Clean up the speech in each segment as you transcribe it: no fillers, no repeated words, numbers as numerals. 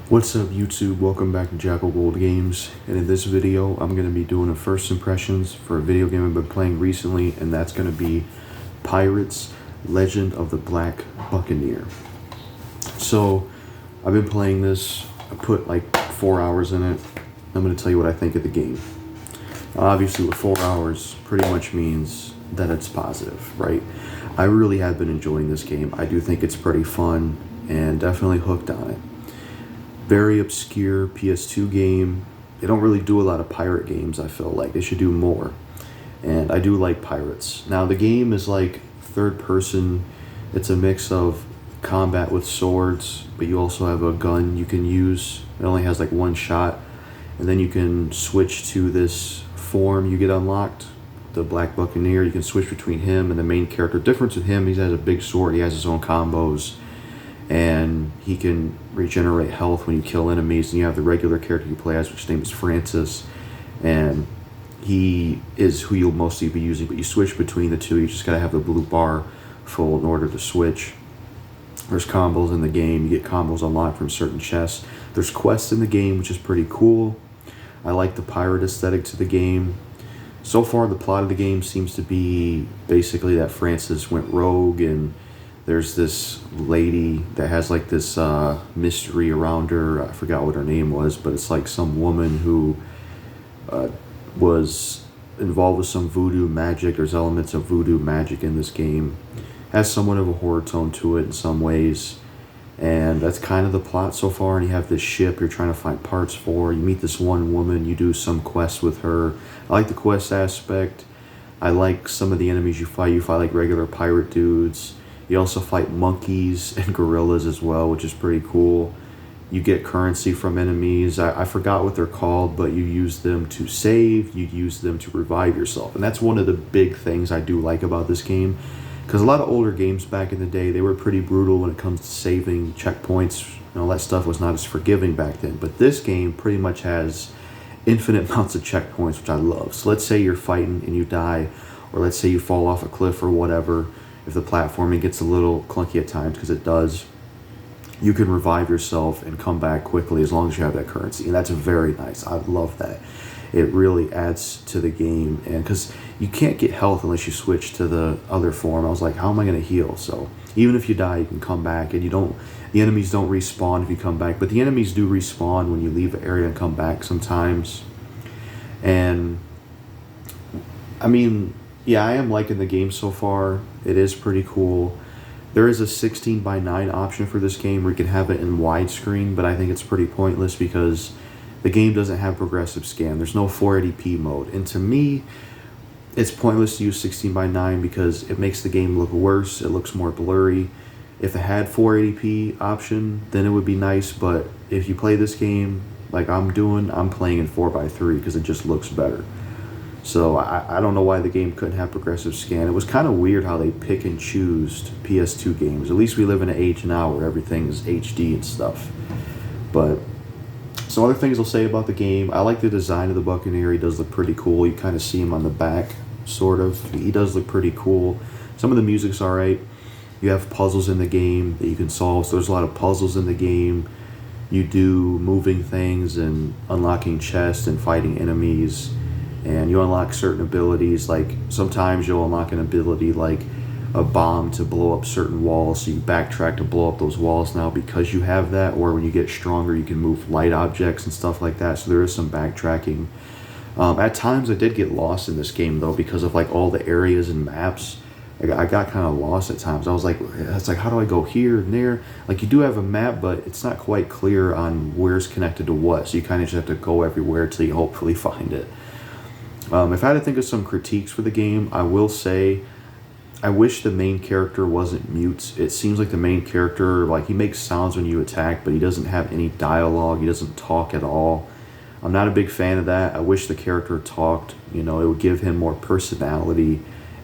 What's up YouTube? Welcome back to Jackal Games, and in this video I'm going to be doing a first impressions for a video game I've been playing recently, and that's going to be Pirates Legend of the Black Buccaneer. So I've been playing this, I put like 4 hours in it. I'm going to tell you what I think of the game. Obviously with 4 hours pretty much means that it's positive, right? I really have been enjoying this game. I do think it's pretty fun and definitely hooked on it. Very obscure PS2 game. They don't really do a lot of pirate games, I feel like. They should do more. And I do like pirates. Now the game is like third person. It's a mix of combat with swords, but you also have a gun you can use. It only has like one shot. And then you can switch to this form you get unlocked, the Black Buccaneer. You can switch between him and the main character. Difference with him, he has a big sword, he has his own combos, and he can regenerate health when you kill enemies. And you have the regular character you play as, which name is Francis, and he is who you'll mostly be using, but you switch between the two. You just gotta have the blue bar full in order to switch. There's combos in the game. You get combos unlocked from certain chests. There's quests in the game, which is pretty cool. I like the pirate aesthetic to the game. So far the plot of the game seems to be basically that Francis went rogue, and there's this lady that has like this mystery around her. I forgot what her name was, but it's like some woman who was involved with some voodoo magic. There's elements of voodoo magic in this game. Has somewhat of a horror tone to it in some ways. And that's kind of the plot so far. And you have this ship you're trying to find parts for. You meet this one woman. You do some quests with her. I like the quest aspect. I like some of the enemies you fight. You fight like regular pirate dudes. You also fight monkeys and gorillas as well, which is pretty cool. You get currency from enemies. I forgot what they're called, but you use them to save. You use them to revive yourself. And that's one of the big things I do like about this game. Because a lot of older games back in the day, they were pretty brutal when it comes to saving checkpoints. And all that stuff was not as forgiving back then. But this game pretty much has infinite amounts of checkpoints, which I love. So let's say you're fighting and you die, or let's say you fall off a cliff or whatever. If the platforming gets a little clunky at times, because it does, you can revive yourself and come back quickly as long as you have that currency. And that's very nice. I love that. It really adds to the game. And because you can't get health unless you switch to the other form. I was like, how am I going to heal? So even if you die, you can come back, and the enemies don't respawn if you come back. But the enemies do respawn when you leave the area and come back sometimes. And I mean, yeah, I am liking the game so far. It is pretty cool. There is a 16:9 option for this game where you can have it in widescreen, but I think it's pretty pointless because the game doesn't have progressive scan. There's no 480p mode. And to me, it's pointless to use 16:9 because it makes the game look worse. It looks more blurry. If it had 480p option, then it would be nice. But if you play this game like I'm doing, I'm playing in 4:3 because it just looks better. So I don't know why the game couldn't have progressive scan. It was kind of weird how they pick and choose PS2 games. At least we live in an age now where everything's HD and stuff. But some other things I'll say about the game. I like the design of the Buccaneer. He does look pretty cool. You kind of see him on the back, sort of. He does look pretty cool. Some of the music's alright. You have puzzles in the game that you can solve. So there's a lot of puzzles in the game. You do moving things and unlocking chests and fighting enemies. And you unlock certain abilities, like sometimes you'll unlock an ability like a bomb to blow up certain walls, so you backtrack to blow up those walls now because you have that. Or when you get stronger, you can move light objects and stuff like that, so there is some backtracking. At times I did get lost in this game though because of like all the areas and maps. I got kind of lost at times. I was like, it's like, how do I go here and there? Like you do have a map, but it's not quite clear on where's connected to what, so you kind of just have to go everywhere till you hopefully find it. If I had to think of some critiques for the game, I will say I wish the main character wasn't mute. It seems like the main character, like he makes sounds when you attack, but he doesn't have any dialogue. He doesn't talk at all. I'm not a big fan of that. I wish the character talked. You know, it would give him more personality,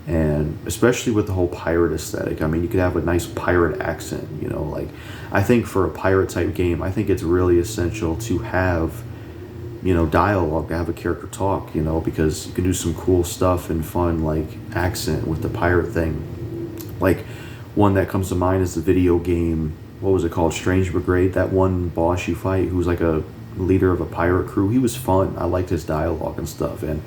and especially with the whole pirate aesthetic. I mean, you could have a nice pirate accent, you know, like I think for a pirate type game, I think it's really essential to have, you know, dialogue, to have a character talk, you know, because you can do some cool stuff and fun like accent with the pirate thing. Like one that comes to mind is the video game what was it called, Strange Brigade, that one boss you fight who's like a leader of a pirate crew. He was fun. I liked his dialogue and stuff, and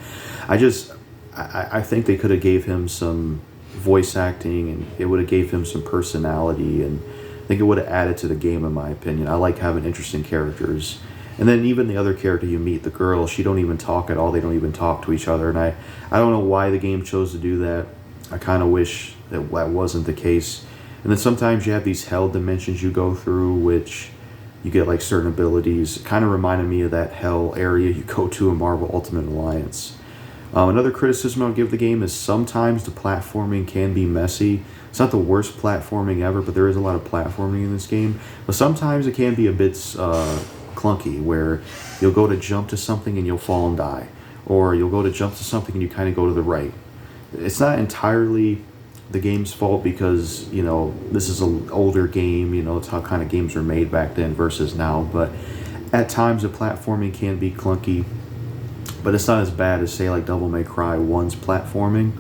I just I think they could have gave him some voice acting, and it would have gave him some personality, and I think it would have added to the game, in my opinion. I like having interesting characters. And then even the other character you meet, the girl, she don't even talk at all. They don't even talk to each other. And I don't know why the game chose to do that. I kind of wish that wasn't the case. And then sometimes you have these hell dimensions you go through, which you get like certain abilities. It kind of reminded me of that hell area you go to in Marvel Ultimate Alliance. Another criticism I'll give the game is sometimes the platforming can be messy. It's not the worst platforming ever, but there is a lot of platforming in this game. But sometimes it can be a bit clunky, where you'll go to jump to something and you'll fall and die. Or you'll go to jump to something and you kind of go to the right. It's not entirely the game's fault, because, you know, this is an older game. You know, it's how kind of games were made back then versus now. But at times the platforming can be clunky. But it's not as bad as, say, like Devil May Cry 1's platforming.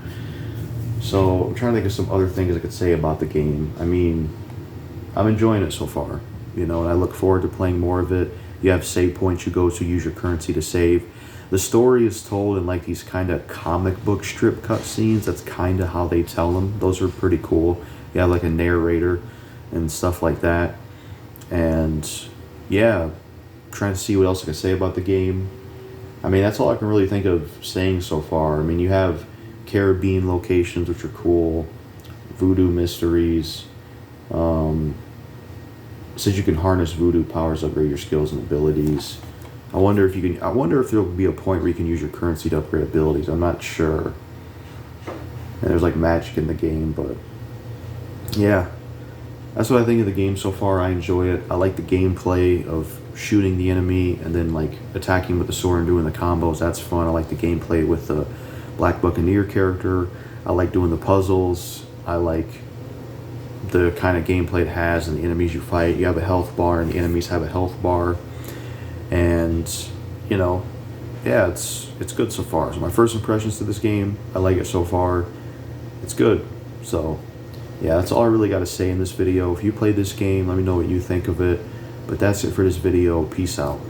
So I'm trying to think of some other things I could say about the game. I mean, I'm enjoying it so far, you know, and I look forward to playing more of it. You have save points you go to, use your currency to save. The story is told in like these kind of comic book strip cutscenes. That's kind of how they tell them. Those are pretty cool. You have like a narrator and stuff like that. And yeah, trying to see what else I can say about the game. I mean, that's all I can really think of saying so far. I mean, you have Caribbean locations, which are cool. Voodoo mysteries. Says you can harness voodoo powers to upgrade your skills and abilities. I wonder if there will be a point where you can use your currency to upgrade abilities. I'm not sure. And there's like magic in the game, but yeah. That's what I think of the game so far. I enjoy it. I like the gameplay of shooting the enemy and then like attacking with the sword and doing the combos. That's fun. I like the gameplay with the Black Buccaneer character. I like doing the puzzles. I like the kind of gameplay it has and the enemies you fight. You have a health bar and the enemies have a health bar. And, you know, yeah, it's good so far. So my first impressions to this game, I like it so far. It's good. So yeah, that's all I really got to say in this video. If you played this game, let me know what you think of it. But that's it for this video. Peace out.